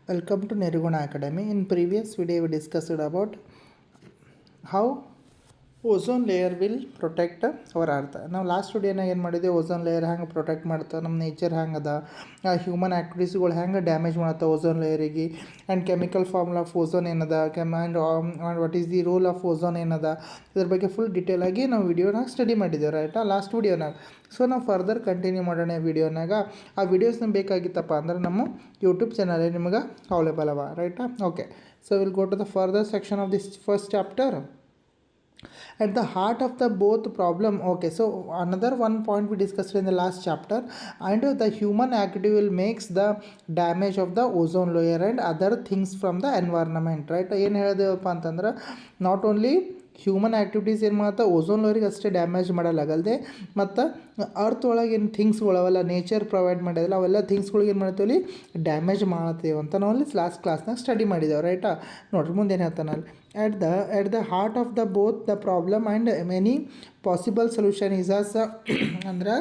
Welcome to Nirguna Academy. In previous video we discussed about how ozone layer will protect our earth. ನಾವು last ವಿಡಿಯೋನಾಗ ಏನು ಮಾಡಿದ್ವಿ, ozone layer ಹೆಂಗೆ protect ಮಾಡ್ತಾ, ನಮ್ಮ nature ಹೆಂಗೆ ಅದ, ಹ್ಯೂಮನ್ ಆ್ಯಕ್ಟಿವಿಟೀಸ್ಗಳು ಹೆಂಗೆ ಡ್ಯಾಮೇಜ್ ಮಾಡ್ತಾವೆ ಓಝೋನ್ ಲೇಯರಿಗೆ, and chemical formula of ozone ಏನದ, and what is the role of ozone ಏನದ, ಇದ್ರ ಬಗ್ಗೆ ಫುಲ್ ಡೀಟೇಲಾಗಿ ನಾವು ವಿಡಿಯೋನಾಗ ಸ್ಟಡಿ ಮಾಡಿದ್ದೇವೆ ರೈಟಾ ಲಾಸ್ಟ್ ವಿಡಿಯೋನಾಗ. ಸೊ ನಾವು ಫರ್ದರ್ ಕಂಟಿನ್ಯೂ ಮಾಡೋಣ ವಿಡಿಯೋನಾಗ. ಆ ವಿಡಿಯೋಸ್ ನಮ್ಗೆ ಬೇಕಾಗಿತ್ತಪ್ಪ ಅಂದ್ರೆ ನಮ್ಮ ಯೂಟ್ಯೂಬ್ ಚಾನಲೇ ನಿಮಗೆ ಅವೈಲೇಬಲ್ ಅವ ರೈಟಾ. Okay, so will go to the further section of this first chapter. At the heart of the both problem, okay, so another one point we discussed in the last chapter, and the human activity will makes the damage of the ozone layer and other things from the environment, right? ಏನು ಹೇಳಿದೆವಪ್ಪ ಅಂತಂದ್ರೆ not only human activities ಏನು ಮಾಡ್ತಾ ozone ಲೇಯರಿಗೆ ಅಷ್ಟೇ damage ಮಾಡಲಾಗಲ್ದೆ, ಮತ್ತು earth ಒಳಗೆ ಏನು ಥಿಂಗ್ಸ್ಗಳವೆಲ್ಲ nature provide ಮಾಡಿದಲ್ಲ ಅವೆಲ್ಲ ಥಿಂಗ್ಸ್ಗಳಿಗೆ ಏನು ಮಾಡ್ತೀವಿ ಡ್ಯಾಮೇಜ್ ಮಾಡ್ತೀವಿ ಅಂತ ನಾವು ಅಲ್ಲಿ ಲಾಸ್ಟ್ ಕ್ಲಾಸ್ನಾಗ ಸ್ಟಡಿ ಮಾಡಿದ್ದೇವೆ ರೈಟಾ. ನೋಡ್ರಿ ಮುಂದೆ ಏನು ಹೇಳ್ತಾನೆ ಅಲ್ಲಿ, at the heart of the both the problem and many possible solution is as ಅಂದ್ರೆ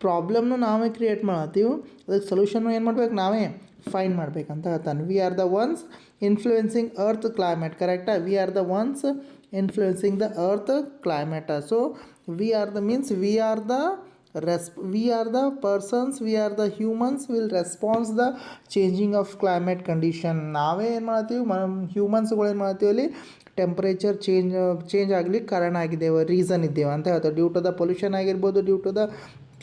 ಪ್ರಾಬ್ಲಮ್ನು ನಾವೇ ಕ್ರಿಯೇಟ್ ಮಾಡತ್ತೀವಿ, ಅದಕ್ಕೆ ಸೊಲ್ಯೂಷನ್ನು ಏನು ಮಾಡ್ಬೇಕು ನಾವೇ ಫೈಂಡ್ ಮಾಡ್ಬೇಕಂತ ಹೇಳ್ತಾನೆ. We are the ones influencing earth climate, ಕರೆಕ್ಟಾ? We are the ones influencing the earth climate. So we are the means we are the persons, we are the humans will respond the changing of climate condition. ನಾವೇ ಏನು ಮಾಡ್ತೀವಿ, ಹ್ಯೂಮನ್ಸ್ಗಳು ಏನು ಮಾಡ್ತೀವಿ ಅಲ್ಲಿ temperature change ಆಗಲಿಕ್ಕೆ ಕಾರಣ ಆಗಿದ್ದೇವೆ, ರೀಸನ್ ಇದ್ದೇವೆ ಅಂತ ಹೇಳ್ತಾರೆ. ಡ್ಯೂ ಟು ದ ಪೊಲ್ಯೂಷನ್ ಆಗಿರ್ಬೋದು, due to the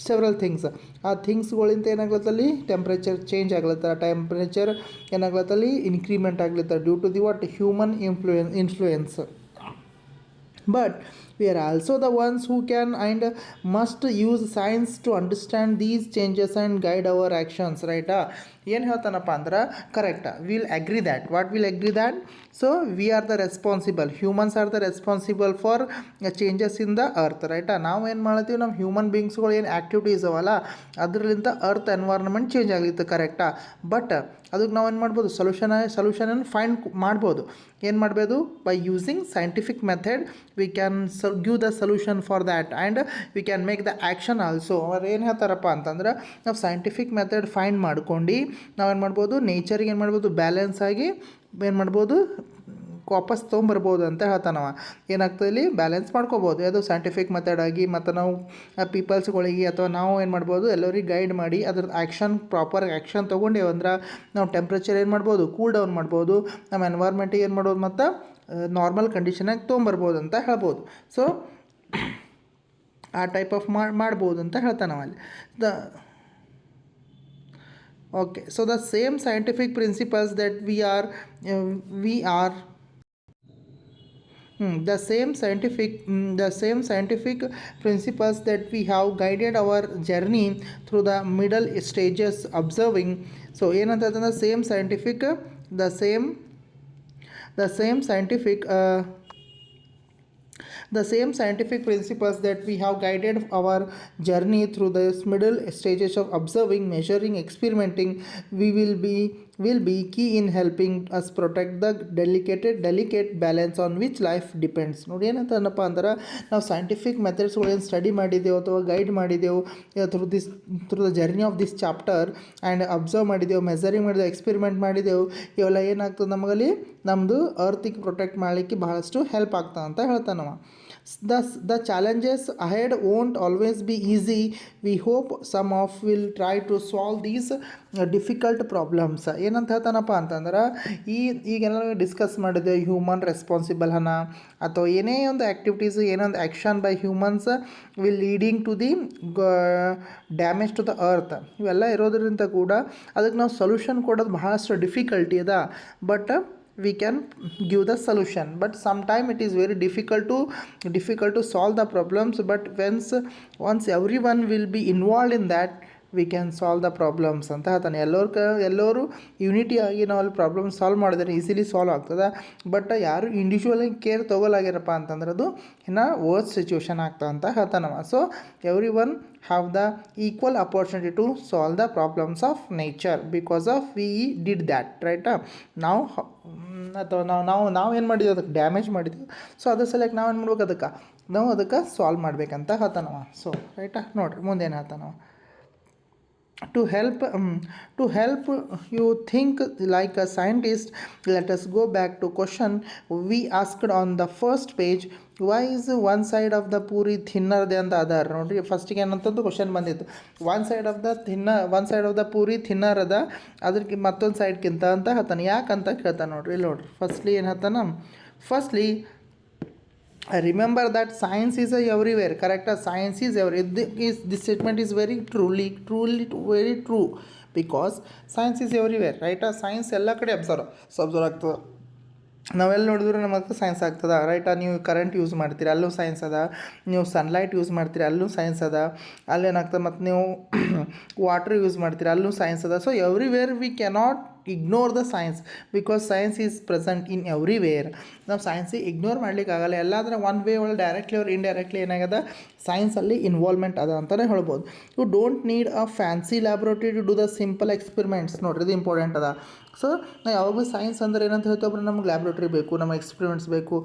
several things. ಆ ಥಿಂಗ್ಸ್ಗಳಿಂದ ಏನಾಗ್ಲತ್ತಲ್ಲಿ ಟೆಂಪ್ರೇಚರ್ ಚೇಂಜ್ ಆಗ್ಲತ್ತ, ಟೆಂಪ್ರೇಚರ್ ಏನಾಗ್ಲತ್ತಲ್ಲಿ ಇನ್ಕ್ರಿಮೆಂಟ್ ಆಗ್ಲತ್ತ due to the what human influence. But we are also the ones who can and must use science to understand these changes and guide our actions, right? ಏನು ಹೇಳ್ತಾನಪ್ಪ ಅಂದ್ರೆ ಕರೆಕ್ಟಾ, will agree that. What will agree that? So we are the responsible, humans are the responsible for changes in the earth, ರೈಟಾ. ನಾವು ಏನು ಮಾಡ್ತೀವಿ, ನಮ್ಮ human ಬೀಯಿಂಗ್ಸ್ಗಳು ಏನು activities ಅವಲ್ಲ ಅದರಿಂದ ಅರ್ತ್ ಎನ್ವೈರ್ನ್ಮೆಂಟ್ ಚೇಂಜ್ ಆಗಿತ್ತು, ಕರೆಕ್ಟಾ. ಬಟ್ ಅದಕ್ಕೆ ನಾವು ಏನು ಮಾಡ್ಬೋದು, ಸೊಲ್ಯೂಷನನ್ನು ಫೈಂಡ್ ಮಾಡ್ಬೋದು. ಏನು ಮಾಡ್ಬೋದು, by using scientific method we can give the solution for that and we can make the action also. ಅವ್ರು ಏನು ಹೇಳ್ತಾರಪ್ಪ ಅಂತಂದ್ರೆ, ನಾವು ಸೈಂಟಿಫಿಕ್ ಮೆಥಡ್ ಫೈಂಡ್ ಮಾಡ್ಕೊಂಡು ನಾವೇನು ಮಾಡ್ಬೋದು, ನೇಚರಿಗೆ ಏನು ಮಾಡ್ಬೋದು ಬ್ಯಾಲೆನ್ಸ್ ಆಗಿ ಏನು ಮಾಡ್ಬೋದು ವಾಪಸ್ ತೊಗೊಂಬರ್ಬೋದು ಅಂತ ಹೇಳ್ತಾನವ. ಏನಾಗ್ತದೆ ಇಲ್ಲಿ ಬ್ಯಾಲೆನ್ಸ್ ಮಾಡ್ಕೋಬೋದು ಅದು ಸೈಂಟಿಫಿಕ್ ಮೆಥಡ್ ಆಗಿ. ಮತ್ತು ನಾವು ಪೀಪಲ್ಸ್ಗಳಿಗೆ ಅಥವಾ ನಾವು ಏನು ಮಾಡ್ಬೋದು ಎಲ್ಲರಿಗೆ ಗೈಡ್ ಮಾಡಿ ಅದ್ರದ್ದು ಆ್ಯಕ್ಷನ್ ಪ್ರಾಪರ್ ಆ್ಯಕ್ಷನ್ ತೊಗೊಂಡೇವು ಅಂದ್ರೆ ನಾವು ಟೆಂಪ್ರೇಚರ್ ಏನು ಮಾಡ್ಬೋದು ಕೂಲ್ ಡೌನ್ ಮಾಡ್ಬೋದು, ನಮ್ಮ ಎನ್ವೈರ್ಮೆಂಟಿಗೆ ಏನು ಮಾಡ್ಬೋದು ಮತ್ತು ನಾರ್ಮಲ್ ಕಂಡೀಷನಾಗಿ ತೊಗೊಂಬರ್ಬೋದು ಅಂತ ಹೇಳ್ಬೋದು. ಸೊ ಆ ಟೈಪ್ ಆಫ್ ಮಾಡ್ಬೋದು ಅಂತ ಹೇಳ್ತಾನೆ ಅಲ್ಲಿ. Okay, so the same scientific principles that the same scientific principles that we have guided our journey through the middle stages observing. So ಏನಂತಂದ್ರೆ the same scientific principles that we have guided our journey through this middle stages of observing, measuring, experimenting, will be key in helping us protect the delicate balance on which life depends. ನೋಡಿ ಏನಂತನಪ್ಪ ಅಂದ್ರೆ ನಾವು scientific ಮೆಥಡ್ಸ್ಗಳು ಏನು study ಮಾಡಿದೆವು ಅಥವಾ guide ಮಾಡಿದೆವು through the journey of this chapter and observe ಮಾಡಿದೆವು, measuring ಮಾಡಿದೆವು, experiment ಮಾಡಿದೆವು. ಇವೆಲ್ಲ ಏನಾಗ್ತದೆ ನಮಗಲ್ಲಿ ನಮ್ಮದು ಅರ್ತಿಗೆ ಪ್ರೊಟೆಕ್ಟ್ ಮಾಡಲಿಕ್ಕೆ ಬಹಳಷ್ಟು ಹೆಲ್ಪ್ ಆಗ್ತದೆ ಅಂತ ಹೇಳ್ತಾನವ. The challenges ahead won't always be easy. We hope some of will try to solve these difficult problems. ಏನಂತ ಹೇಳ್ತಾನಪ್ಪ ಅಂತಂದ್ರೆ ಈಗೆಲ್ಲ ಡಿಸ್ಕಸ್ ಮಾಡಿದೆ ಹ್ಯೂಮನ್ ರೆಸ್ಪಾನ್ಸಿಬಲ್ ಹನ ಅಥವಾ ಏನೇ ಒಂದು ಆ್ಯಕ್ಟಿವಿಟೀಸ್ ಏನೊಂದು action by humans will leading to the damage to the earth ಇವೆಲ್ಲ ಇರೋದ್ರಿಂದ ಕೂಡ ಅದಕ್ಕೆ ನಾವು ಸೊಲ್ಯೂಷನ್ ಕೊಡೋದು ಬಹಳಷ್ಟು ಡಿಫಿಕಲ್ಟಿ ಅದ. But we can give the solution, but sometime it is very difficult to solve the problems. But once everyone will be involved in that, we can solve the problems ಅಂತ ಹೇಳ್ತಾನೆ. ಎಲ್ಲರೂ unity ಆಗಿ ನಾವು ಅಲ್ಲಿ problem solve ಮಾಡಿದ್ರೆ easily solve ಆಗ್ತದೆ. But ಯಾರು ಇಂಡಿವಿಜುವಲಾಗಿ care ತೊಗೊಲಾಗ್ಯಾರಪ್ಪ ಅಂತಂದ್ರೆ ಅದು ಇನ್ನು ವರ್ಸ್ಟ್ ಸಿಚುವೇಶನ್ ಆಗ್ತದೆ ಅಂತ ಹೇಳ್ತಾನವ. So every one have the equal opportunity to solve the problems of nature because of we did that, right? ನಾವು ಅಥವಾ ನಾವು ಏನು ಮಾಡಿದ್ವಿ, ಅದಕ್ಕೆ ಡ್ಯಾಮೇಜ್ ಮಾಡಿದ್ವಿ. ಸೊ ಅದ್ರ ಸಲಕ್ಕೆ ನಾವು ಏನು ಮಾಡ್ಬೇಕು, ನಾವು ಅದಕ್ಕೆ ಸಾಲ್ವ್ ಮಾಡ್ಬೇಕಂತ ಹೇಳ್ತಾನವ. ಸೊ ರೈಟಾ, ನೋಡಿರಿ ಮುಂದೇನು ಹೇಳ್ತಾನವ. To help you think like a scientist, let us go back to question we asked on the first page. Why is one side of the puri thinner than the other? ನೋಡ್ರಿ ಫಸ್ಟಿಗೆ ಏನಂತಂದು question ಬಂದಿತ್ತು. One side of the puri thinner ಅದ, ಅದಕ್ಕೆ ಮತ್ತೊಂದು ಸೈಡ್ಗಿಂತ ಅಂತ ಹೇಳ್ತಾನೆ. ಯಾಕಂತ ಕೇಳ್ತಾನೆ ನೋಡ್ರಿ. ಇಲ್ಲಿ ನೋಡ್ರಿ ಫಸ್ಟ್ಲಿ ಏನು ಹೇಳ್ತಾನ, firstly remember that science is everywhere. Correct? Science is everywhere. This statement is truly very true, because science is everywhere, right? Science ಎಲ್ಲ ಕಡೆ ಅಬ್ಸರ್ವ್ ಆಗ್ತದೆ. ನಾವೆಲ್ಲ ನೋಡಿದ್ರೆ ನಮಗೆ ಸೈನ್ಸ್ ಆಗ್ತದೆ, ರೈಟಾ? ನೀವು ಕರೆಂಟ್ ಯೂಸ್ ಮಾಡ್ತೀರಿ, ಅಲ್ಲೂ ಸೈನ್ಸ್ ಅದ. ನೀವು ಸನ್ಲೈಟ್ ಯೂಸ್ ಮಾಡ್ತೀರಿ, ಅಲ್ಲೂ ಸೈನ್ಸ್ ಅದ. ಅಲ್ಲೇನಾಗ್ತದೆ, ಮತ್ತು ನೀವು ವಾಟ್ರ್ ಯೂಸ್ ಮಾಡ್ತೀರಿ, ಅಲ್ಲೂ ಸೈನ್ಸ್ ಅದ. So everywhere we cannot ignore the science, because science is present in everywhere. ನಾವು ಸೈನ್ಸಿಗೆ ಇಗ್ನೋರ್ ಮಾಡಲಿಕ್ಕಾಗಲ್ಲ. ಎಲ್ಲಾದ್ರೆ ಒನ್ ವೇ ಒಳಗೆ ಡೈರೆಕ್ಟ್ಲಿ ಅವ್ರು ಇಂಡೈರೆಕ್ಟ್ಲಿ ಏನಾಗದ, ಸೈನ್ಸಲ್ಲಿ ಇನ್ವಾಲ್ವ್ಮೆಂಟ್ ಅದ ಅಂತಲೇ ಹೇಳ್ಬೋದು. You don't need a fancy laboratory to do the simple experiments. ನೋಡ್ರಿ, ಇದು ಇಂಪಾರ್ಟೆಂಟ್ ಅದ. ಸೊ ನಾವು ಯಾವಾಗ ಭೀ ಸೈನ್ಸ್ ಅಂದ್ರೆ ಏನಂತ ಹೇಳ್ತೇವೆ, ನಮ್ಗೆ ಲ್ಯಾಬ್ರೇಟ್ರಿ ಬೇಕು, ನಮಗೆ ಎಕ್ಸ್ಪೆರಿಮೆಂಟ್ಸ್ ಬೇಕು.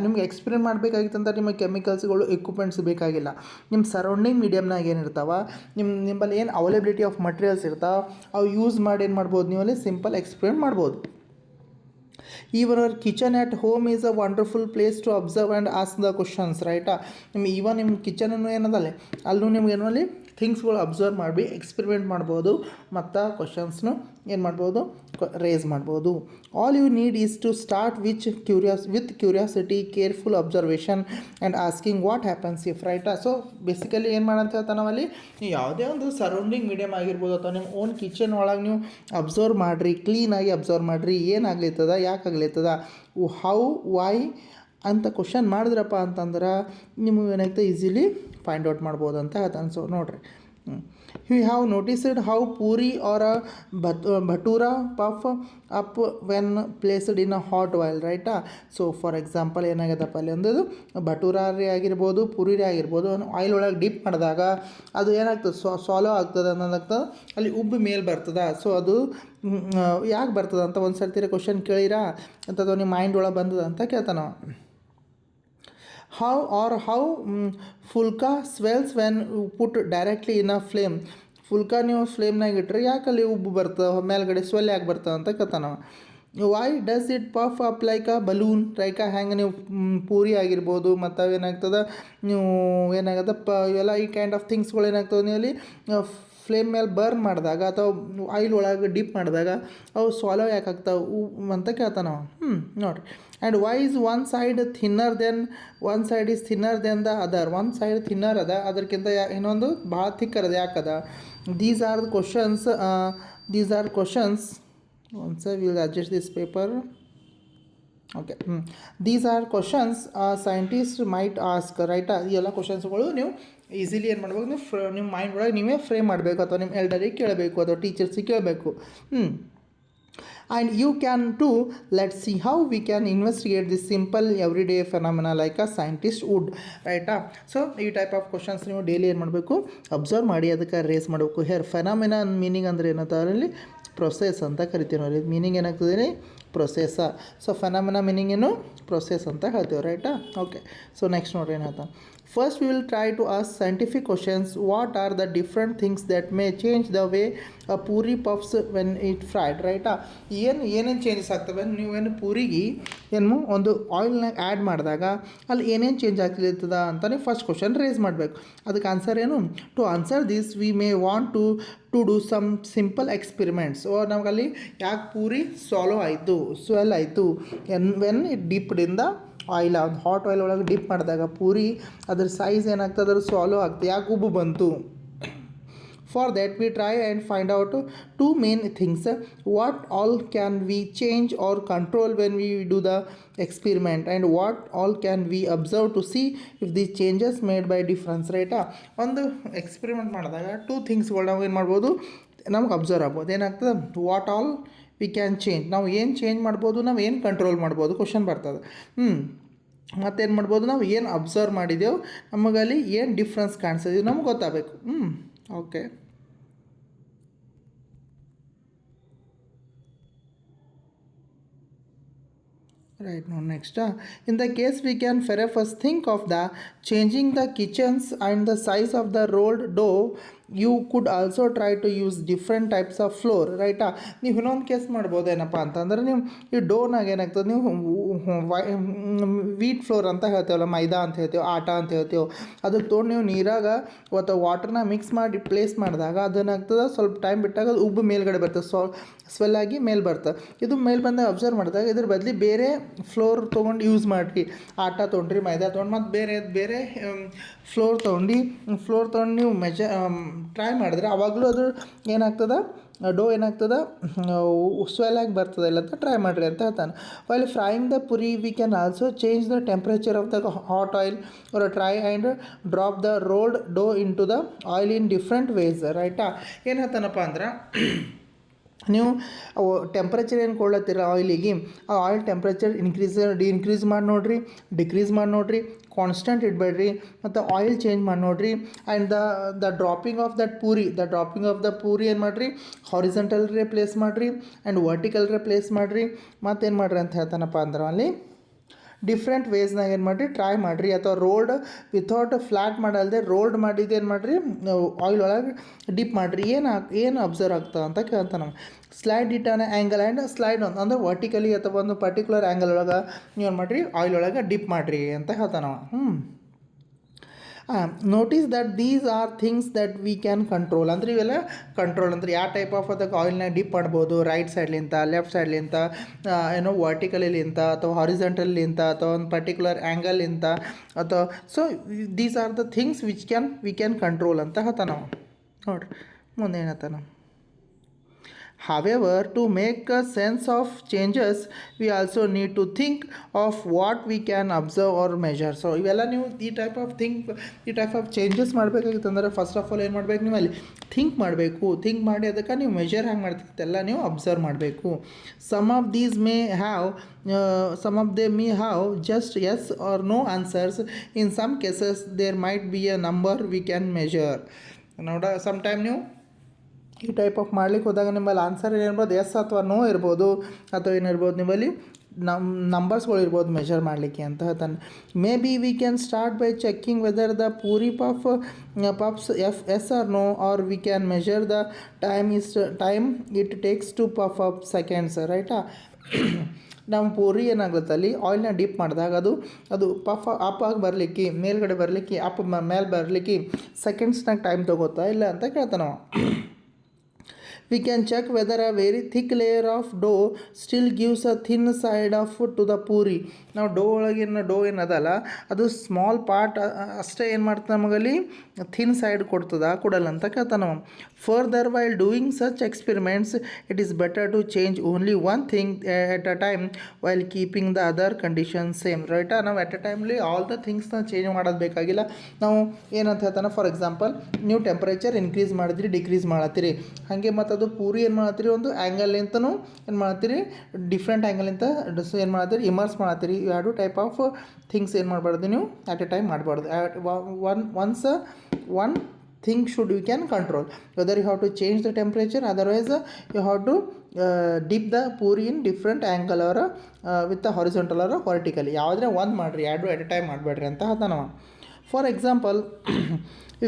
ನಿಮ್ಗೆ ಎಕ್ಸ್ಪೆರಿಮೆಂಟ್ ಮಾಡಬೇಕಾಗಿತ್ತಂತ ನಿಮಗೆ ಕೆಮಿಕಲ್ಸ್ಗಳು ಎಕ್ವಿಪ್ಮೆಂಟ್ಸ್ ಬೇಕಾಗಿಲ್ಲ. ನಿಮ್ಮ ಸರೌಂಡಿಂಗ್ ಮೀಡಿಯಮ್ನಾಗ ಏನಿರ್ತಾವೆ, ನಿಮ್ಮಲ್ಲಿ ಏನು ಅವೈಲೇಬಿಲಿಟಿ ಆಫ್ ಮಟೀರಿಯಲ್ಸ್ ಇರ್ತಾವೆ, ಅವು ಯೂಸ್ ಮಾಡಿ ಏನು ಮಾಡ್ಬೋದು, ನೀವು ಅಲ್ಲಿ ಸಿಂಪಲ್ ಎಕ್ಸ್ಪೆರಿಮೆಂಟ್ ಮಾಡ್ಬೋದು. Even our kitchen at home is a wonderful place to observe and ask the questions, ರೈಟಾ? ನಿಮ್ಮ ಕಿಚನನ್ನು ಏನದಲ್ಲೇ ಅಲ್ಲೂ ನಿಮ್ಗೆ ಏನಲ್ಲಿ ಥಿಂಗ್ಸ್ಗಳು ಅಬ್ಸರ್ವ್ ಮಾಡಿ ಎಕ್ಸ್ಪೆರಿಮೆಂಟ್ ಮಾಡ್ಬೋದು, ಮತ್ತು ಕ್ವಶನ್ಸ್ನು ಏನು ಮಾಡ್ಬೋದು, ರೇಸ್ ಮಾಡ್ಬೋದು. All you need is to start with curiosity, careful observation and asking what happens if, ರೈಟಾ? ಸೊ ಬೇಸಿಕಲಿ ಏನು ಮಾಡಂತ ಹೇಳ್ತಾನೆ ನಾವಲ್ಲಿ, ನೀವು ಯಾವುದೇ ಒಂದು ಸರೌಂಡಿಂಗ್ ಮೀಡಿಯಮ್ ಆಗಿರ್ಬೋದು ಅಥವಾ ನಿಮ್ಮ ಓನ್ ಕಿಚನ್ ಒಳಗೆ ನೀವು ಅಬ್ಸರ್ವ್ ಮಾಡಿರಿ, ಕ್ಲೀನಾಗಿ ಅಬ್ಸರ್ವ್ ಮಾಡಿರಿ, ಏನಾಗ್ಲಿತ್ತದ, ಯಾಕಾಗ್ಲಿತ್ತದ, ಹೌ, ವೈ ಅಂತ ಕ್ವಶನ್ ಮಾಡಿದ್ರಪ್ಪ ಅಂತಂದ್ರೆ ನಿಮಗೆ ಏನಾಗ್ತದೆ, ಈಸಿಲಿ ಫೈಂಡ್ ಔಟ್ ಮಾಡ್ಬೋದು ಅಂತ ಹೇಳ್ತಾನೆ. ಸೊ ನೋಡಿರಿ, you have noticed how puri or a bhatura puff up when placed in a hot oil, ರೈಟಾ? ಸೊ ಫಾರ್ ಎಕ್ಸಾಂಪಲ್ ಏನಾಗ್ಯದಪ್ಪ ಅಲ್ಲಿ ಒಂದು ಭಟೂರಾರಿ ಆಗಿರ್ಬೋದು, ಪೂರಿ ಆಗಿರ್ಬೋದು, ಆಯಿಲ್ ಒಳಗೆ ಡಿಪ್ ಮಾಡಿದಾಗ ಅದು ಏನಾಗ್ತದೆ, ಸಾಲೋ ಆಗ್ತದೆ ಅನ್ನೋದಾಗ್ತದೆ, ಅಲ್ಲಿ ಉಬ್ಬು ಮೇಲೆ ಬರ್ತದೆ. ಸೊ ಅದು ಯಾಕೆ ಬರ್ತದೆ ಅಂತ ಒಂದು ಸರ್ತಿ ಕ್ವಶನ್ ಕೇಳಿರಾ ಅಂತದ್ದು ನಿಮ್ಮ ಮೈಂಡ್ ಒಳಗೆ ಬಂದದ ಅಂತ ಕೇಳ್ತಾನೆ. how fulka swells when put directly in a flame. Phulka ನೀವು ಫ್ಲೇಮ್ನಾಗ ಇಟ್ಟರೆ ಯಾಕಲ್ಲಿ ಉಬ್ಬು ಬರ್ತದೆ, ಮೇಲ್ಗಡೆ ಸ್ವೆಲ್ ಯಾಕೆ ಬರ್ತದೆ ಅಂತ ಕೇಳ್ತಾನೆ. Why does it puff up like a balloon, ರೈಕ? ಹೆಂಗೆ ನೀವು ಪೂರಿ ಆಗಿರ್ಬೋದು, ಮತ್ತು ಏನಾಗ್ತದೆ, ನೀವು ಏನಾಗದ ಇವೆಲ್ಲ ಈ ಕೈಂಡ್ ಆಫ್ ಥಿಂಗ್ಸ್ಗಳು ಏನಾಗ್ತದೆ, ನೀವು ಅಲ್ಲಿ ಫ್ಲೇಮ್ ಮೇಲೆ ಬರ್ನ್ ಮಾಡಿದಾಗ ಅಥವಾ ಆಯಿಲ್ ಒಳಗೆ ಡಿಪ್ ಮಾಡಿದಾಗ ಅವು ಸಾಲೋ ಯಾಕೆ ಆಗ್ತಾವೆ ಅಂತ ಕೇಳ್ತಾನೆ ನಾವು. ನೋಡಿರಿ, and why is one side is thinner than the other. ಒಂದು ಸೈಡ್ ಥಿನ್ನರ್ ಅದ, ಅದಕ್ಕಿಂತ ಇನ್ನೊಂದು ಭಾಳ ಥಿಕ್ಕರ್ ಅದ, ಯಾಕದ? These are questions once I will adjust this paper. Okay. These are questions scientists might ask, ರೈಟಾ? ಈ ಎಲ್ಲ ಕ್ವಶನ್ಸ್ಗಳು ನೀವು ಈಸಿಲಿ ಏನು ಮಾಡ್ಬೇಕು, ನಿಮ್ಮ ಮೈಂಡ್ ಒಳಗೆ ನೀವೇ ಫ್ರೇಮ್ ಮಾಡಬೇಕು, ಅಥವಾ ನಿಮ್ಮ ಎಲ್ಡರಿಗೆ ಕೇಳಬೇಕು, ಅಥವಾ ಟೀಚರ್ಸಿಗೆ ಕೇಳಬೇಕು. And you can too. Let's see how we can investigate this simple everyday phenomena like a scientist would, ರೈಟಾ? ಸೊ ಈ ಟೈಪ್ ಆಫ್ ಕ್ವಶನ್ಸ್ ನೀವು ಡೈಲಿ ಏನು ಮಾಡಬೇಕು, ಅಬ್ಸರ್ವ್ ಮಾಡಿ ಅದಕ್ಕೆ ರೇಸ್ ಮಾಡಬೇಕು. ಹೇರ್ ಫೆನಾಮಿನಾ ಮೀನಿಂಗ್ ಅಂದರೆ ಏನಂತ ಅಲ್ಲಿ ಪ್ರೊಸೆಸ್ ಅಂತ ಕರಿತೀವಿ ನಾವು. ಮೀನಿಂಗ್ ಏನಾಗ್ತದೆ, ಪ್ರೊಸೆಸ. ಸೊ ಫೆನಾಮಿನಾ ಮೀನಿಂಗ್ ಏನು, ಪ್ರೊಸೆಸ್ ಅಂತ ಹೇಳ್ತೀವಿ, ರೈಟಾ? ಓಕೆ. ಸೊ ನೆಕ್ಸ್ಟ್ ನೋಡ್ರಿ ಏನು ಹೇಳ್ತಾನೆ. First, we will try to ask scientific questions. What are the different things that may change the way a puri puffs when it fried, ರೈಟಾ? ಏನೇನು changes ಆಗ್ತವೆ, ನೀವೇನು ಪೂರಿಗೆ ಏನು ಒಂದು ಆಯಿಲ್ನಾಗ ಆ್ಯಡ್ ಮಾಡಿದಾಗ ಅಲ್ಲಿ ಏನೇನು ಚೇಂಜ್ ಆಗ್ತಿರ್ತದ ಅಂತಲೇ ಫಸ್ಟ್ ಕ್ವಶನ್ ರೇಸ್ ಮಾಡಬೇಕು. ಅದಕ್ಕೆ ಆನ್ಸರ್ ಏನು? To answer this we may want to do some simple experiments. ನಮಗಲ್ಲಿ ಯಾಕೆ ಪೂರಿ ಸ್ವೆಲ್ ಆಯಿತು when it dipped in the oil. ಒಂದು ಹಾಟ್ ಆಯಿಲ್ ಒಳಗೆ ಡಿಪ್ ಮಾಡಿದಾಗ ಪೂರಿ ಅದ್ರ ಸೈಜ್ ಏನಾಗ್ತದೆ, ಅದ್ರ ಸಾಲೋ ಆಗ್ತದೆ, ಯಾಕೆ ಉಬ್ಬು ಬಂತು. For that we try and find out two main things. What all can we change or control when we do the experiment, and what all can we observe to see if the changes made by difference, ರೈಟಾ? ಒಂದು experiment ಮಾಡಿದಾಗ two ಥಿಂಗ್ಸ್ಗಳು ನಾವು ಏನು ಮಾಡ್ಬೋದು, ನಮ್ಗೆ observe ಆಗ್ಬೋದು. ಏನಾಗ್ತದೆ, what all we can change, ನಾವು ಏನು ಚೇಂಜ್ ಮಾಡ್ಬೋದು, ನಾವು ಏನು ಕಂಟ್ರೋಲ್ ಮಾಡ್ಬೋದು, ಕ್ವಶನ್ ಬರ್ತದೆ. ಮತ್ತೇನು ಮಾಡ್ಬೋದು, ನಾವು ಏನು ಅಬ್ಸರ್ವ್ ಮಾಡಿದೆವು, ನಮಗಲ್ಲಿ ಏನು ಡಿಫ್ರೆನ್ಸ್ ಕಾಣಿಸಿದೆವು ನಮ್ಗೆ ಗೊತ್ತಾಗಬೇಕು. Okay. Right, now next, in the case we can first think of the changing the kitchens and the size of the rolled dough you could also try to use different types of flour ರೈಟಾ. ನೀವು ಇನ್ನೊಂದು case ಮಾಡ್ಬೋದು ಏನಪ್ಪ ಅಂತಂದ್ರೆ ನೀವು ಈ ಡೋನಾಗ ಏನಾಗ್ತದೆ ನೀವು ವೀಟ್ ಫ್ಲೋರ್ ಅಂತ ಹೇಳ್ತೇವಲ್ಲ, ಮೈದಾ ಅಂತ ಹೇಳ್ತೇವೆ, ಆಟ ಅಂತ ಹೇಳ್ತೇವೆ, ಅದಕ್ಕೆ ತೊಗೊಂಡು ನೀವು ನೀರಾಗ ಅಥವಾ ವಾಟರ್ನ ಮಿಕ್ಸ್ ಮಾಡಿ ಪ್ಲೇಸ್ ಮಾಡಿದಾಗ ಅದೇನಾಗ್ತದೆ ಸ್ವಲ್ಪ ಟೈಮ್ ಬಿಟ್ಟಾಗ ಅದು ಉಬ್ಬು ಮೇಲ್ಗಡೆ ಬರ್ತದೆ, ಸ್ವೆಲ್ ಆಗಿ ಮೇಲೆ ಬರ್ತದೆ. ಇದು ಮೇಲೆ ಬಂದಾಗ ಅಬ್ಸರ್ವ್ ಮಾಡಿದಾಗ ಇದ್ರ ಬದಲಿ ಬೇರೆ ಫ್ಲೋರ್ ತೊಗೊಂಡು ಯೂಸ್ ಮಾಡಿರಿ. ಆಟ ತೊಗೊಂಡ್ರಿ, ಮೈದಾ ತೊಗೊಂಡು ಮತ್ತು ಬೇರೆ ಫ್ಲೋರ್ ತೊಗೊಂಡು ನೀವು ಟ್ರೈ ಮಾಡಿದ್ರೆ ಆವಾಗಲೂ ಅದು ಏನಾಗ್ತದೆ, ಡೋ ಏನಾಗ್ತದೆ ಸ್ವೆಲ್ ಆಗಿ ಬರ್ತದೆ ಇಲ್ಲ ಅಂತ ಟ್ರೈ ಮಾಡಿರಿ ಅಂತ ಹೇಳ್ತಾನೆ. While frying the Puri we can also change the temperature of the hot oil or try and drop the rolled dough into the oil in different ways ರೈಟಾ. ಏನು ಹೇಳ್ತಾನಪ್ಪ ಅಂದ್ರೆ ನೀವು ಟೆಂಪ್ರೇಚರ್ ಏನು ಕೊಡ್ಲತ್ತೀರ ಆಯಿಲಿಗೆ, ಆ ಆಯಿಲ್ ಟೆಂಪ್ರೇಚರ್ ಇನ್ಕ್ರೀಸ್ ಮಾಡಿ ನೋಡಿರಿ, ಡಿಕ್ರೀಸ್ ಮಾಡಿ ನೋಡಿರಿ, ಕಾನ್ಸ್ಟೆಂಟ್ ಇಡಬೇಡ್ರಿ, ಮತ್ತು ಆಯಿಲ್ ಚೇಂಜ್ ಮಾಡಿ ನೋಡಿರಿ. And the dropping of the puri ಏನು ಮಾಡಿರಿ, ಹಾರಿಜೆಂಟಲ್ ರೇ ಪ್ಲೇಸ್ ಮಾಡಿರಿ ಆ್ಯಂಡ್ ವರ್ಟಿಕಲ್ ರೇ ಪ್ಲೇಸ್ ಮಾಡಿರಿ. ಮತ್ತೇನು ಮಾಡಿರಿ ಅಂತ ಹೇಳ್ತಾನಪ್ಪ ಅಂದ್ರೆ ಅಲ್ಲಿ ಡಿಫ್ರೆಂಟ್ ವೇಸ್ನಾಗ ಏನು ಮಾಡಿರಿ ಟ್ರೈ ಮಾಡಿರಿ. ಅಥವಾ ರೋಲ್ಡ್ ವಿಥೌಟ್ ಫ್ಲ್ಯಾಟ್ ಮಾಡಲ್ದೆ ರೋಲ್ಡ್ ಮಾಡಿದ್ದು ಏನು ಮಾಡಿರಿ ಆಯಿಲ್ ಒಳಗೆ ಡಿಪ್ ಮಾಡಿರಿ. ಏನು ಅಬ್ಸರ್ವ್ ಆಗ್ತದೆ ಅಂತ ಕೇಳ್ತಾನೆ. Slide it on angle and slide ಅಂದರೆ ವರ್ಟಿಕಲಿ ಅಥವಾ ಒಂದು ಪರ್ಟಿಕ್ಯುಲರ್ ಆ್ಯಂಗಲ್ ಒಳಗೆ ನೀವು ಏನು ಮಾಡಿರಿ ಆಯಿಲ್ ಒಳಗೆ ಡಿಪ್ ಮಾಡಿರಿ ಅಂತ ಹೇಳ್ತಾನವ. Notice that these are things that we can control. ಅಂದರೆ ಇವೆಲ್ಲ ಕಂಟ್ರೋಲ್ ಅಂದರೆ ಯಾವ ಟೈಪ್ ಆಫ್ ಅದಕ್ಕೆ ಆಯಿಲ್ನಾಗ ಡಿಪ್ ಮಾಡ್ಬೋದು, ರೈಟ್ ಸೈಡ್ಲಿಂತ, ಲೆಫ್ಟ್ ಸೈಡ್ಲಿಂತ, ಏನೋ ವರ್ಟಿಕಲಿಂತ ಅಥವಾ ಹಾರಿಜೆಂಟಲಿಂತ ಅಥವಾ ಒಂದು ಪರ್ಟಿಕ್ಯುಲರ್ ಆ್ಯಂಗಲಿಂತ ಅಥವಾ so these are the things we can control ಅಂತ ಹೇಳ್ತಾನವ. ನೋಡಿರಿ ಮುಂದೆ ಏನತ್ತಾನ. However, to make a sense of changes, we also need to think of what we can observe or measure. So, ಇವೆಲ್ಲ ನೀವು ಈ ಟೈಪ್ ಆಫ್ ಚೇಂಜಸ್ ಮಾಡಬೇಕಾಗಿತ್ತು ಅಂದರೆ first of all ಏನು ಮಾಡಬೇಕು, ನೀವು ಅಲ್ಲಿ ಥಿಂಕ್ ಮಾಡಿ ಅದಕ್ಕೆ ನೀವು ಮೆಜರ್ ಹ್ಯಾಂಗೆ ಮಾಡ್ತಿರ್ತೆಲ್ಲ ನೀವು ಅಬ್ಸರ್ವ್ ಮಾಡಬೇಕು. Some of them may have just yes or no answers. In some cases, there might be a number we can measure. ನೋಡ ಸಮ್ಟೈಮ್ ನೀವು ಈ ಟೈಪ್ ಆಫ್ ಮಾಡ್ಲಿಕ್ಕೆ ಹೋದಾಗ ನಿಮ್ಮಲ್ಲಿ ಆನ್ಸರ್ ಏನಿರ್ಬೋದು ಎಸ್ ಅಥವಾ ನೋ ಇರ್ಬೋದು, ಅಥವಾ ಏನಿರ್ಬೋದು ನಿಮ್ಮಲ್ಲಿ ನಂಬರ್ಸ್ಗಳು ಇರ್ಬೋದು ಮೆಷರ್ ಮಾಡಲಿಕ್ಕೆ ಅಂತ ಹೇಳ್ತಾನೆ. Maybe we can start by checking whether the puri puffs yes or no, or we can measure the time it takes to puff up seconds ರೈಟಾ. ನಮ್ಮ ಪೂರಿ ಏನಾಗುತ್ತೆ ಅಲ್ಲಿ ಆಯಿಲ್ನ ಡಿಪ್ ಮಾಡಿದಾಗ ಅದು ಅಪ್ ಆಗಿ ಬರಲಿಕ್ಕೆ, ಮೇಲ್ಗಡೆ ಬರಲಿಕ್ಕೆ, ಮೇಲೆ ಬರಲಿಕ್ಕೆ ಸೆಕೆಂಡ್ಸ್ನಾಗ ಟೈಮ್ ತೊಗೋತಾ ಇಲ್ಲ ಅಂತ ಕೇಳ್ತಾನೆ ನಾವು. We can check whether a very thick layer of dough still gives a thin side to the puri. ನಾವು ಡೋ ಏನದಲ್ಲ ಅದು ಸ್ಮಾಲ್ ಪಾರ್ಟ್ ಅಷ್ಟೇ ಏನು ಮಾಡ್ತದೆ ನಮಗಲ್ಲಿ ಥಿನ್ ಸೈಡ್ ಕೊಡಲ್ಲ ಅಂತ ಕೇಳ್ತಾನೆ ನಾವು. Further while doing such experiments it is better to change only one thing at a time while keeping the other condition same ರೈಟಾ. ನಾವು ಎಟ್ ಅ ಟೈಮ್ಲಿ ಆಲ್ ದ ಥಿಂಗ್ಸ್ನ ಚೇಂಜ್ ಮಾಡೋದು ಬೇಕಾಗಿಲ್ಲ. ನಾವು ಏನಂತ ಹೇಳ್ತಾನೆ, ಫಾರ್ ಎಕ್ಸಾಂಪಲ್ ನೀವು ಟೆಂಪ್ರೇಚರ್ ಇನ್ಕ್ರೀಸ್ ಮಾಡಿದ್ರಿ, ಡಿಕ್ರೀಸ್ ಮಾಡತ್ತೀರಿ, ಹಾಗೆ ಮತ್ತು ಅದು ಪೂರಿ ಏನು ಮಾಡತ್ತೀರಿ ಒಂದು ಆ್ಯಂಗಲಿಂತನೂ ಏನು ಮಾಡತ್ತೀರಿ ಡಿಫ್ರೆಂಟ್ ಆ್ಯಂಗಲಿಂತ ಏನು ಮಾಡತ್ತೀರಿ ಇಮರ್ಸ್ ಮಾಡತ್ತೀರಿ. ಎರಡು ಟೈಪ್ ಆಫ್ ಥಿಂಗ್ಸ್ ಏನು ಮಾಡಬಾರ್ದು ನೀವು ಅಟ್ ಎ ಟೈಮ್ ಮಾಡಬಾರ್ದು. One thing should you can control, whether you have to change the temperature, otherwise you have to dip the puri in different angle or with the horizontal or vertically. ಯಾವುದ್ರೆ ಒಂದು ಮಾಡಿರಿ, ಎರಡು at a time ಮಾಡಬೇಡ್ರಿ ಅಂತ ಹೇಳ್ತಾನವ. For example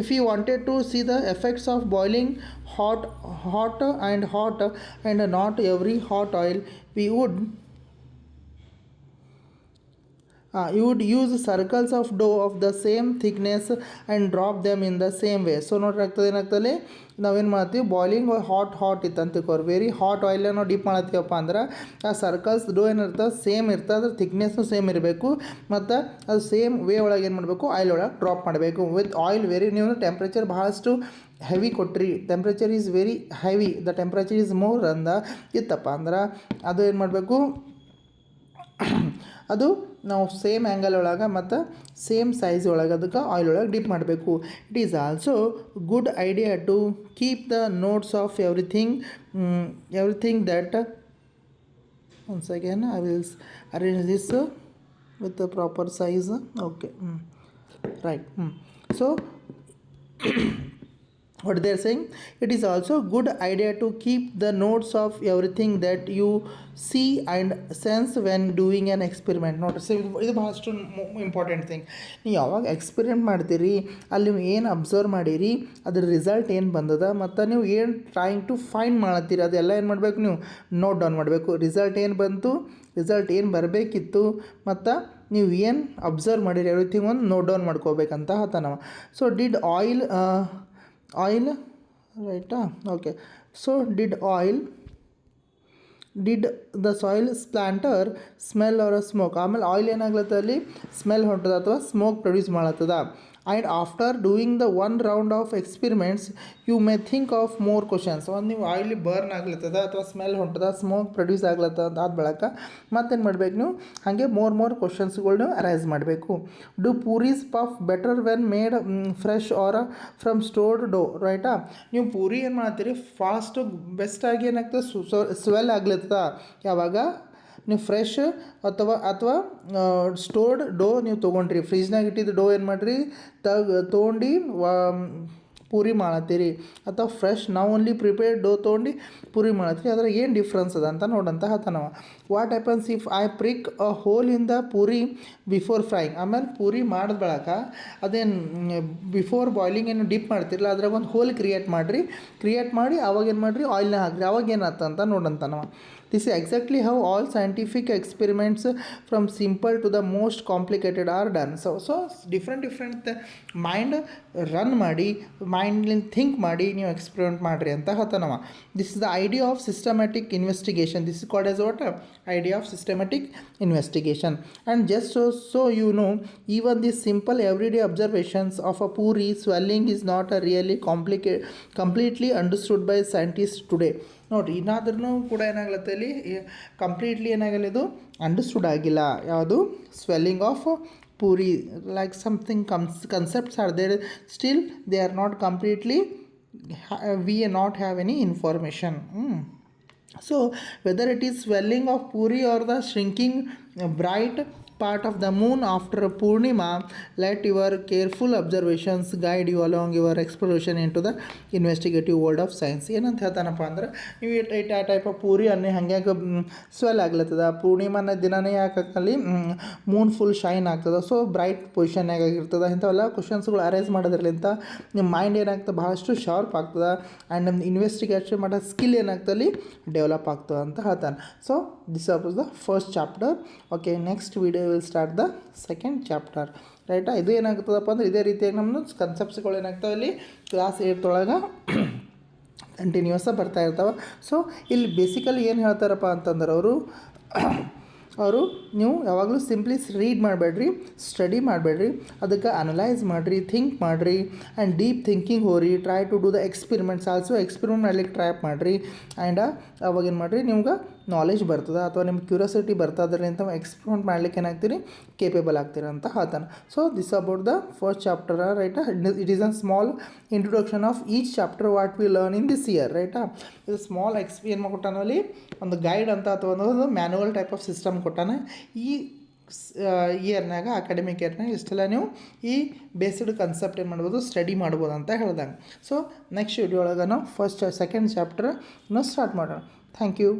if you wanted to see the effects of boiling hot and not every hot oil, you would use circles of dough of the same thickness and drop them in the same way. So ನೋಡ್ರಿ ಏನಾಗ್ತದೆ ನಾವೇನು ಮಾಡ್ತೀವಿ, boiling hot ಇತ್ತು ಅಂತಿಕೋರಿ, very hot oil ನಾವು drip ಮಾಡತ್ತೀವಪ್ಪ ಅಂದ್ರೆ ಆ circles ಡೋ ಏನಿರ್ತದೆ same ಇರ್ತದೆ, ಅದ್ರ ಥಿಕ್ನೆಸ್ಸು ಸೇಮ್ ಇರಬೇಕು, ಮತ್ತು ಅದು ಸೇಮ್ ವೇ ಒಳಗೆ ಏನು ಮಾಡಬೇಕು ಆಯಿಲ್ ಒಳಗೆ ಡ್ರಾಪ್ ಮಾಡಬೇಕು. ವಿತ್ ಆಯಿಲ್ ನೀವು ಟೆಂಪ್ರೇಚರ್ ಭಾಳಷ್ಟು ಹೆವಿ ಕೊಟ್ರಿ, temperature is very heavy, the temperature is more ಇತ್ತಪ್ಪ ಅಂದ್ರೆ ಅದು ಏನು ಮಾಡಬೇಕು, ಅದು ನಾವು ಸೇಮ್ ಆ್ಯಂಗಲ್ ಒಳಗೆ ಮತ್ತು ಸೇಮ್ ಸೈಜ್ ಒಳಗೆ ಅದಕ್ಕೆ ಆಯಿಲ್ ಒಳಗೆ ಡಿಪ್ ಮಾಡಬೇಕು. It is also good idea to keep the notes of everything that once again I will arrange this with the proper size. Okay right. So what they're saying, it is also a good idea to keep the notes of everything that you see and sense when doing an experiment. ನೋಡ್ರಿ so ಇದು ಭಾಳಷ್ಟು important thing. ನೀವು ಯಾವಾಗ experiment ಮಾಡ್ತೀರಿ ಅಲ್ಲಿ ನೀವು ಏನು observe ಮಾಡಿರಿ, ಅದ್ರ ರಿಸಲ್ಟ್ ಏನು ಬಂದದ ಮತ್ತು ನೀವು ಏನು ಟ್ರೈಂಗ್ ಟು ಫೈಂಡ್ ಮಾಡತ್ತೀರಿ ಅದೆಲ್ಲ ಏನು ಮಾಡಬೇಕು, ನೀವು ನೋಟ್ ಡೌನ್ ಮಾಡಬೇಕು. ರಿಸಲ್ಟ್ ಏನು ಬಂತು, ರಿಸಲ್ಟ್ ಏನು ಬರಬೇಕಿತ್ತು ಮತ್ತು ನೀವು ಏನು ಅಬ್ಸರ್ವ್ ಮಾಡಿರಿ ಎವ್ರಿಥಿಂಗ್ ಒಂದು ನೋಟ್ ಡೌನ್ ಮಾಡ್ಕೋಬೇಕಂತ ಹೇಳ್ತಾನವ. So did oil right, okay, so did the soil splinter smell or a smoke. ಆಮೇಲೆ ಆಯಿಲ್ ಏನಾಗ್ಲತ್ತ ಅಲ್ಲಿ ಸ್ಮೆಲ್ ಹೊಂಟದ ಅಥವಾ ಸ್ಮೋಕ್ ಪ್ರೊಡ್ಯೂಸ್ ಮಾಡತ್ತದ. And after doing the one round of experiments you may think of more questions. ಒಂದು ನೀವು oil burn ಆಗ್ಲತ್ತದ ಅಥವಾ ಸ್ಮೆಲ್ ಹೊಂಟದ, ಸ್ಮೋಕ್ ಪ್ರೊಡ್ಯೂಸ್ ಆಗ್ಲತ್ತದ ಅಂತ ಆದ ಬಳಕ ಮತ್ತೇನು ಮಾಡಬೇಕು, ನೀವು ಹಾಗೆ ಮೋರ್ ಕ್ವಶನ್ಸ್ಗಳ್ನ ಅರೈಸ್ ಮಾಡಬೇಕು. Do puris puff better when made fresh or from stored dough. ರೈಟಾ, ನೀವು ಪೂರಿ ಏನು ಮಾಡ್ತೀರಿ ಫಾಸ್ಟು ಬೆಸ್ಟಾಗಿ ಏನಾಗ್ತದೆ ಸ್ವೆಲ್ ಆಗ್ಲತ್ತದ ಯಾವಾಗ ನೀವು ಫ್ರೆಶ್ ಅಥವಾ ಸ್ಟೋರ್ಡ್ ಡೋ ನೀವು ತೊಗೊಂಡ್ರಿ, ಫ್ರಿಜ್ನಾಗ ಇಟ್ಟಿದ್ದು ಡೋ ಏನು ಮಾಡಿರಿ ತೊಗೊಂಡು ಪೂರಿ ಮಾಡತ್ತೀರಿ, ಅಥವಾ ಫ್ರೆಶ್ ನಾವು ಓನ್ಲಿ ಪ್ರಿಪೇರ್ಡ್ ಡೋ ತೊಗೊಂಡು ಪೂರಿ ಮಾಡತ್ತೀರಿ, ಅದ್ರ ಏನು ಡಿಫ್ರೆನ್ಸ್ ಅದ ಅಂತ ನೋಡಂತ ಹೇಳ್ತಾನವ. What happens if I prick a hole in the puri before frying. ಆಮೇಲೆ ಪೂರಿ ಮಾಡಿದ ಬಳಕ ಅದೇನು ಬಿಫೋರ್ ಬಾಯ್ಲಿಂಗ್ ಏನು ಡಿಪ್ ಮಾಡ್ತಿರಲ್ಲ ಅದ್ರಾಗ ಒಂದು ಹೋಲ್ ಕ್ರಿಯೇಟ್ ಮಾಡಿ ಅವಾಗ ಏನು ಮಾಡಿರಿ ಆಯಿಲ್ನ ಹಾಕ್ರಿ, ಅವಾಗ ಏನಾಗ್ತದೆ ಅಂತ ನೋಡಂತಾನವ. This is exactly how all scientific experiments from simple to the most complicated are done. So different mind run ಮಾಡಿ ಮೈಂಡ್ಲಿಂದ ಥಿಂಕ್ ಮಾಡಿ ನೀವು ಎಕ್ಸ್ಪೆರಿಮೆಂಟ್ ಮಾಡಿರಿ ಅಂತ ಹೇಳ್ತಾನವ. This is the idea of systematic investigation. This is called as what idea of systematic investigation. And just so you know, even these simple everyday observations of a puri swelling is not a really completely understood by scientists today. ನೋಡಿರಿ, ಇನ್ನಾದ್ರೂ ಕೂಡ ಏನಾಗ್ಲತ್ತ ಇಲ್ಲಿ completely ಏನಾಗಲ್ಲ, ಇದು understood ಆಗಿಲ್ಲ ಯಾವುದು swelling of puri. Like something concepts are there, still they are not completely, we not have any information. So whether it is swelling of puri or the shrinking bright part of the moon after Purnima, let your careful observations guide you along your exploration into the investigative world of science. ಏನಂತ ಹೇಳ್ತಾನಪ್ಪ ಅಂದ್ರೆ, ನೀವು ಈ type of puri ಅನ್ನೇ ಹಂಗ್ಯಾಕೆ swell ಆಗ್ಲತ್ತದ, ಪೂರ್ಣಿಮಾನ ದಿನನೇ ಯಾಕೆ ಅಲ್ಲಿ Moon full shine ಆಗ್ತದೆ, ಸೊ ಬ್ರೈಟ್ ಪೊಸಿಷನ್ಯಾಗ ಆಗಿರ್ತದೆ, ಇಂಥವೆಲ್ಲ ಕ್ವಶನ್ಸ್ಗಳು ಅರೇಂಜ್ ಮಾಡೋದ್ರಲ್ಲಿಂತ ನಿಮ್ಮ ಮೈಂಡ್ ಏನಾಗ್ತದೆ ಭಾಳಷ್ಟು ಶಾರ್ಪ್ ಆಗ್ತದೆ, ಆ್ಯಂಡ್ ನಮ್ಮ ಇನ್ವೆಸ್ಟಿಗೇಷನ್ ಮಾಡೋ ಸ್ಕಿಲ್ ಏನಾಗ್ತಲ್ಲಿ ಡೆವಲಪ್ ಆಗ್ತದೆ ಅಂತ ಹೇಳ್ತಾನೆ. So this was the first chapter. Okay, next video will start the second chapter. ರೈಟಾ, ಇದು ಏನಾಗ್ತದಪ್ಪ ಅಂದ್ರೆ ಇದೇ ರೀತಿಯಾಗಿ ನಮ್ಮದು ಕನ್ಸೆಪ್ಟ್ಸ್ಗಳು ಏನಾಗ್ತಾವೆ ಇಲ್ಲಿ ಕ್ಲಾಸ್ 8 ಒಳಗೆ ಕಂಟಿನ್ಯೂಸಾಗಿ ಬರ್ತಾ ಇರ್ತಾವೆ. ಸೊ ಇಲ್ಲಿ ಬೇಸಿಕಲಿ ಏನು ಹೇಳ್ತಾರಪ್ಪ ಅಂತಂದ್ರೆ ಅವರು ನೀವು ಯಾವಾಗಲೂ ಸಿಂಪ್ಲಿ ರೀಡ್ ಮಾಡಬೇಡ್ರಿ, ಸ್ಟಡಿ ಮಾಡಬೇಡ್ರಿ, ಅದಕ್ಕೆ ಅನಲೈಸ್ ಮಾಡಿರಿ, ಥಿಂಕ್ ಮಾಡಿರಿ, ಆ್ಯಂಡ್ ಡೀಪ್ ಥಿಂಕಿಂಗ್ ಹೋರಿ. Try to do the experiments also. Experiment ಮಾಡ್ಲಿಕ್ಕೆ ಟ್ರೈ ಮಾಡಿರಿ, ಆ್ಯಂಡ್ ಅವಾಗೇನು ಮಾಡಿರಿ ನಿಮ್ಗೆ ನಾಲೆಜ್ ಬರ್ತದೆ ಅಥವಾ ನಿಮ್ಮ ಕ್ಯೂರಿಯಾಸಿಟಿ ಬರ್ತದ್ರಿಂದ ಎಕ್ಸ್ಪೆರಿಮೆಂಟ್ ಮಾಡ್ಲಿಕ್ಕೆ ಏನಾಗ್ತೀರಿ ಕೇಪೇಬಲ್ ಆಗ್ತೀರ ಅಂತ ಹೇಳ್ತಾನೆ. So this about the first chapter. ರೈಟಾ, it is a small introduction of each chapter what we learn in this year. ರೈಟಾ, ಇದು ಸ್ಮಾಲ್ ಏನು ಮಾಡ್ಕೊಟ್ಟಾನಲ್ಲಿ ಒಂದು ಗೈಡ್ ಅಂತ ಅಥವಾ ಒಂದು ಮ್ಯಾನುವಲ್ ಟೈಪ್ ಆಫ್ ಸಿಸ್ಟಮ್ ಕೊಟ್ಟಾನೆ. ಈ ಇಯರ್ನಾಗ ಅಕಾಡೆಮಿಕ್ ಇಯರ್ನಾಗ ಇಷ್ಟೆಲ್ಲ ನೀವು ಈ ಬೇಸ್ಡ್ ಕನ್ಸೆಪ್ಟ್ ಏನು ಮಾಡ್ಬೋದು ಸ್ಟಡಿ ಮಾಡ್ಬೋದು ಅಂತ ಹೇಳ್ದಂಗೆ. ಸೊ ನೆಕ್ಸ್ಟ್ ವಿಡಿಯೋ ಒಳಗೆ ನಾವು ಸೆಕೆಂಡ್ ಚಾಪ್ಟರ್ನ ಸ್ಟಾರ್ಟ್ ಮಾಡೋಣ. Thank you.